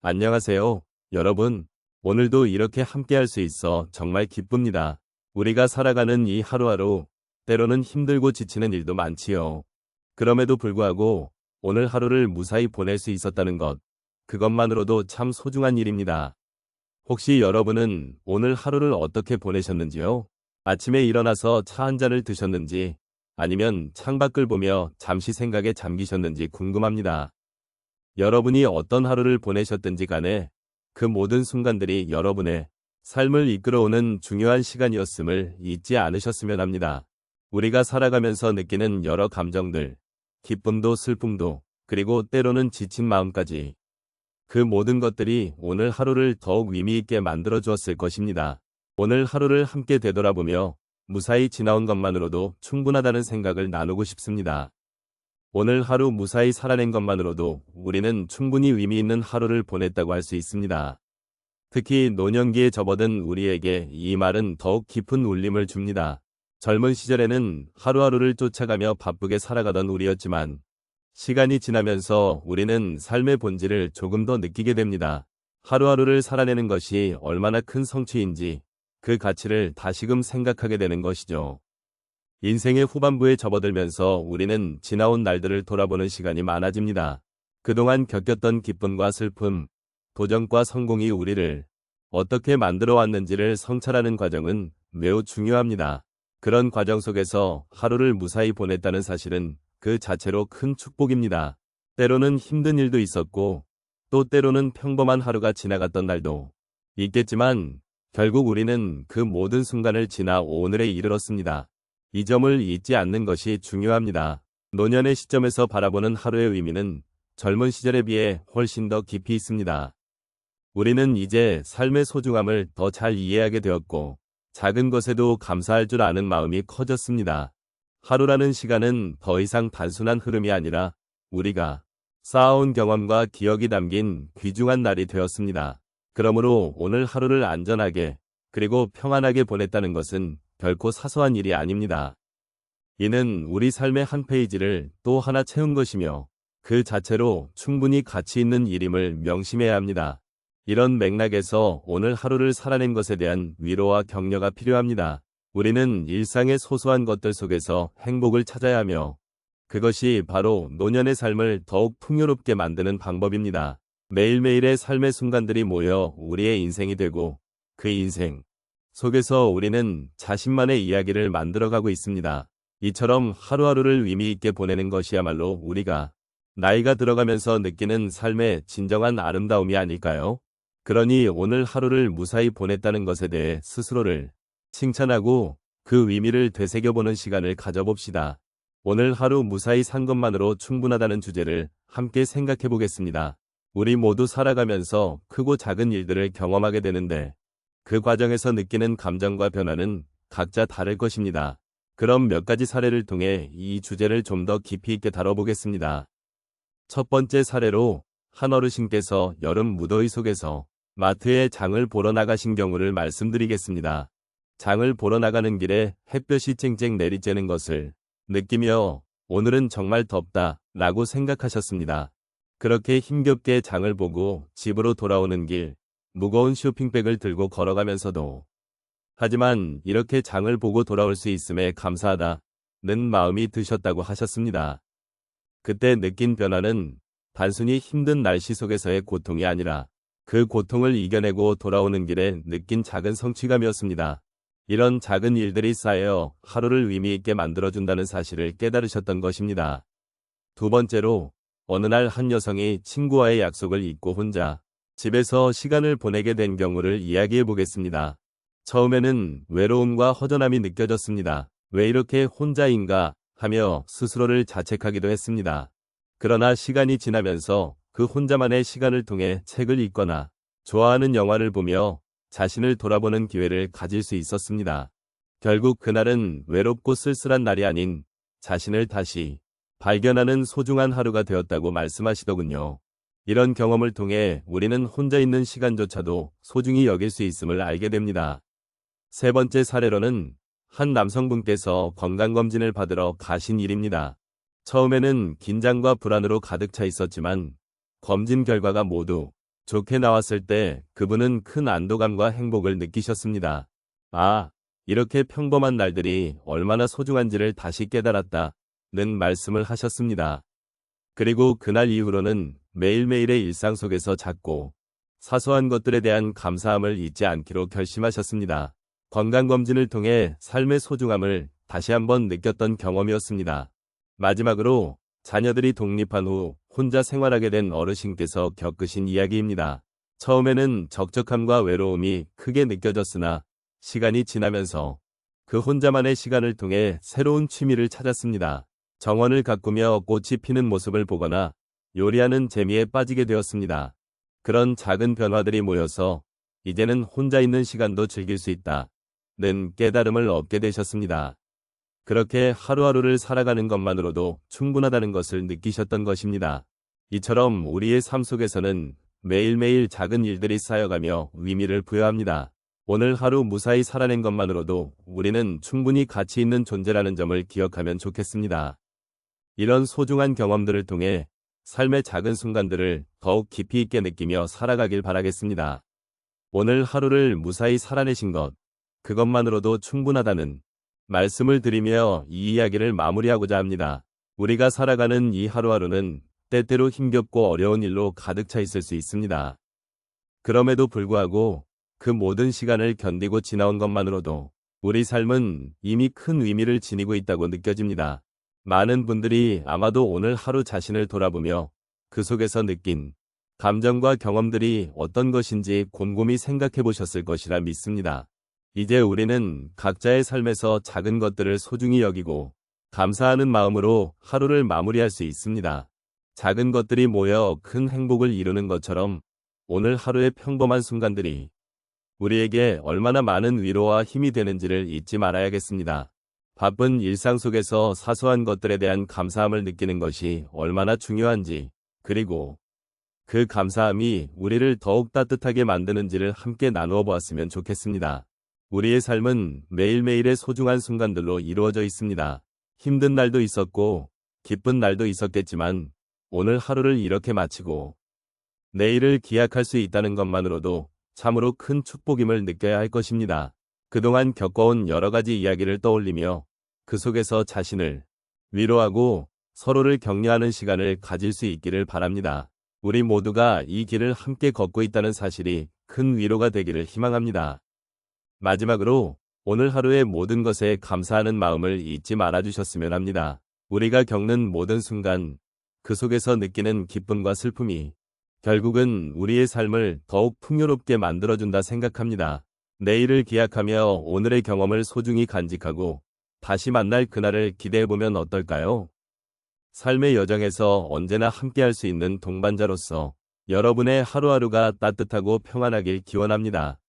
안녕하세요, 여러분. 오늘도 이렇게 함께할 수 있어 정말 기쁩니다. 우리가 살아가는 이 하루하루, 때로는 힘들고 지치는 일도 많지요. 그럼에도 불구하고 오늘 하루를 무사히 보낼 수 있었다는 것, 그것만으로도 참 소중한 일입니다. 혹시 여러분은 오늘 하루를 어떻게 보내셨는지요? 아침에 일어나서 차 한 잔을 드셨는지, 아니면 창밖을 보며 잠시 생각에 잠기셨는지 궁금합니다. 여러분이 어떤 하루를 보내셨든지 간에 그 모든 순간들이 여러분의 삶을 이끌어오는 중요한 시간이었음을 잊지 않으셨으면 합니다. 우리가 살아가면서 느끼는 여러 감정들, 기쁨도 슬픔도, 그리고 때로는 지친 마음까지, 그 모든 것들이 오늘 하루를 더욱 의미 있게 만들어 주었을 것입니다. 오늘 하루를 함께 되돌아보며 무사히 지나온 것만으로도 충분하다는 생각을 나누고 싶습니다. 오늘 하루 무사히 살아낸 것만으로도 우리는 충분히 의미 있는 하루를 보냈다고 할 수 있습니다. 특히 노년기에 접어든 우리에게 이 말은 더욱 깊은 울림을 줍니다. 젊은 시절에는 하루하루를 쫓아가며 바쁘게 살아가던 우리였지만, 시간이 지나면서 우리는 삶의 본질을 조금 더 느끼게 됩니다. 하루하루를 살아내는 것이 얼마나 큰 성취인지 그 가치를 다시금 생각하게 되는 것이죠. 인생의 후반부에 접어들면서 우리는 지나온 날들을 돌아보는 시간이 많아집니다. 그동안 겪었던 기쁨과 슬픔, 도전과 성공이 우리를 어떻게 만들어 왔는지를 성찰하는 과정은 매우 중요합니다. 그런 과정 속에서 하루를 무사히 보냈다는 사실은 그 자체로 큰 축복입니다. 때로는 힘든 일도 있었고, 또 때로는 평범한 하루가 지나갔던 날도 있겠지만, 결국 우리는 그 모든 순간을 지나 오늘에 이르렀습니다. 이 점을 잊지 않는 것이 중요합니다. 노년의 시점에서 바라보는 하루의 의미는 젊은 시절에 비해 훨씬 더 깊이 있습니다. 우리는 이제 삶의 소중함을 더 잘 이해하게 되었고, 작은 것에도 감사할 줄 아는 마음이 커졌습니다. 하루라는 시간은 더 이상 단순한 흐름이 아니라 우리가 쌓아온 경험과 기억이 담긴 귀중한 날이 되었습니다. 그러므로 오늘 하루를 안전하게 그리고 평안하게 보냈다는 것은 결코 사소한 일이 아닙니다. 이는 우리 삶의 한 페이지를 또 하나 채운 것이며 그 자체로 충분히 가치 있는 일임을 명심해야 합니다. 이런 맥락에서 오늘 하루를 살아낸 것에 대한 위로와 격려가 필요합니다. 우리는 일상의 소소한 것들 속에서 행복을 찾아야 하며, 그것이 바로 노년의 삶을 더욱 풍요롭게 만드는 방법입니다. 매일매일의 삶의 순간들이 모여 우리의 인생이 되고, 그 인생 속에서 우리는 자신만의 이야기를 만들어가고 있습니다. 이처럼 하루하루를 의미 있게 보내는 것이야말로 우리가 나이가 들어가면서 느끼는 삶의 진정한 아름다움이 아닐까요? 그러니 오늘 하루를 무사히 보냈다는 것에 대해 스스로를 칭찬하고 그 의미를 되새겨보는 시간을 가져봅시다. 오늘 하루 무사히 산 것만으로 충분하다는 주제를 함께 생각해 보겠습니다. 우리 모두 살아가면서 크고 작은 일들을 경험하게 되는데, 그 과정에서 느끼는 감정과 변화는 각자 다를 것입니다. 그럼 몇 가지 사례를 통해 이 주제를 좀 더 깊이 있게 다뤄보겠습니다. 첫 번째 사례로 한 어르신께서 여름 무더위 속에서 마트에 장을 보러 나가신 경우를 말씀드리겠습니다. 장을 보러 나가는 길에 햇볕이 쨍쨍 내리쬐는 것을 느끼며 오늘은 정말 덥다 라고 생각하셨습니다. 그렇게 힘겹게 장을 보고 집으로 돌아오는 길, 무거운 쇼핑백을 들고 걸어가면서도 하지만 이렇게 장을 보고 돌아올 수 있음에 감사하다는 마음이 드셨다고 하셨습니다. 그때 느낀 변화는 단순히 힘든 날씨 속에서의 고통이 아니라 그 고통을 이겨내고 돌아오는 길에 느낀 작은 성취감이었습니다. 이런 작은 일들이 쌓여 하루를 의미 있게 만들어준다는 사실을 깨달으셨던 것입니다. 두 번째로, 어느 날 한 여성이 친구와의 약속을 잊고 혼자 집에서 시간을 보내게 된 경우를 이야기해 보겠습니다. 처음에는 외로움과 허전함이 느껴졌습니다. 왜 이렇게 혼자인가 하며 스스로를 자책하기도 했습니다. 그러나 시간이 지나면서 그 혼자만의 시간을 통해 책을 읽거나 좋아하는 영화를 보며 자신을 돌아보는 기회를 가질 수 있었습니다. 결국 그날은 외롭고 쓸쓸한 날이 아닌 자신을 다시 발견하는 소중한 하루가 되었다고 말씀하시더군요. 이런 경험을 통해 우리는 혼자 있는 시간조차도 소중히 여길 수 있음을 알게 됩니다. 세 번째 사례로는 한 남성분께서 건강검진을 받으러 가신 일입니다. 처음에는 긴장과 불안으로 가득 차 있었지만 검진 결과가 모두 좋게 나왔을 때 그분은 큰 안도감과 행복을 느끼셨습니다. 아, 이렇게 평범한 날들이 얼마나 소중한지를 다시 깨달았다는 말씀을 하셨습니다. 그리고 그날 이후로는 매일매일의 일상 속에서 작고 사소한 것들에 대한 감사함을 잊지 않기로 결심하셨습니다. 건강검진을 통해 삶의 소중함을 다시 한번 느꼈던 경험이었습니다. 마지막으로 자녀들이 독립한 후 혼자 생활하게 된 어르신께서 겪으신 이야기입니다. 처음에는 적적함과 외로움이 크게 느껴졌으나 시간이 지나면서 그 혼자만의 시간을 통해 새로운 취미를 찾았습니다. 정원을 가꾸며 꽃이 피는 모습을 보거나 요리하는 재미에 빠지게 되었습니다. 그런 작은 변화들이 모여서 이제는 혼자 있는 시간도 즐길 수 있다는 깨달음을 얻게 되셨습니다. 그렇게 하루하루를 살아가는 것만으로도 충분하다는 것을 느끼셨던 것입니다. 이처럼 우리의 삶 속에서는 매일매일 작은 일들이 쌓여가며 의미를 부여합니다. 오늘 하루 무사히 살아낸 것만으로도 우리는 충분히 가치 있는 존재라는 점을 기억하면 좋겠습니다. 이런 소중한 경험들을 통해 삶의 작은 순간들을 더욱 깊이 있게 느끼며 살아가길 바라겠습니다. 오늘 하루를 무사히 살아내신 것, 그것만으로도 충분하다는 말씀을 드리며 이 이야기를 마무리하고자 합니다. 우리가 살아가는 이 하루하루는 때때로 힘겹고 어려운 일로 가득 차 있을 수 있습니다. 그럼에도 불구하고 그 모든 시간을 견디고 지나온 것만으로도 우리 삶은 이미 큰 의미를 지니고 있다고 느껴집니다. 많은 분들이 아마도 오늘 하루 자신을 돌아보며 그 속에서 느낀 감정과 경험들이 어떤 것인지 곰곰이 생각해 보셨을 것이라 믿습니다. 이제 우리는 각자의 삶에서 작은 것들을 소중히 여기고 감사하는 마음으로 하루를 마무리할 수 있습니다. 작은 것들이 모여 큰 행복을 이루는 것처럼 오늘 하루의 평범한 순간들이 우리에게 얼마나 많은 위로와 힘이 되는지를 잊지 말아야겠습니다. 바쁜 일상 속에서 사소한 것들에 대한 감사함을 느끼는 것이 얼마나 중요한지, 그리고 그 감사함이 우리를 더욱 따뜻하게 만드는지를 함께 나누어 보았으면 좋겠습니다. 우리의 삶은 매일매일의 소중한 순간들로 이루어져 있습니다. 힘든 날도 있었고, 기쁜 날도 있었겠지만, 오늘 하루를 이렇게 마치고, 내일을 기약할 수 있다는 것만으로도 참으로 큰 축복임을 느껴야 할 것입니다. 그동안 겪어온 여러 가지 이야기를 떠올리며 그 속에서 자신을 위로하고 서로를 격려하는 시간을 가질 수 있기를 바랍니다. 우리 모두가 이 길을 함께 걷고 있다는 사실이 큰 위로가 되기를 희망합니다. 마지막으로 오늘 하루의 모든 것에 감사하는 마음을 잊지 말아주셨으면 합니다. 우리가 겪는 모든 순간, 그 속에서 느끼는 기쁨과 슬픔이 결국은 우리의 삶을 더욱 풍요롭게 만들어준다 생각합니다. 내일을 기약하며 오늘의 경험을 소중히 간직하고 다시 만날 그날을 기대해보면 어떨까요? 삶의 여정에서 언제나 함께할 수 있는 동반자로서 여러분의 하루하루가 따뜻하고 평안하길 기원합니다.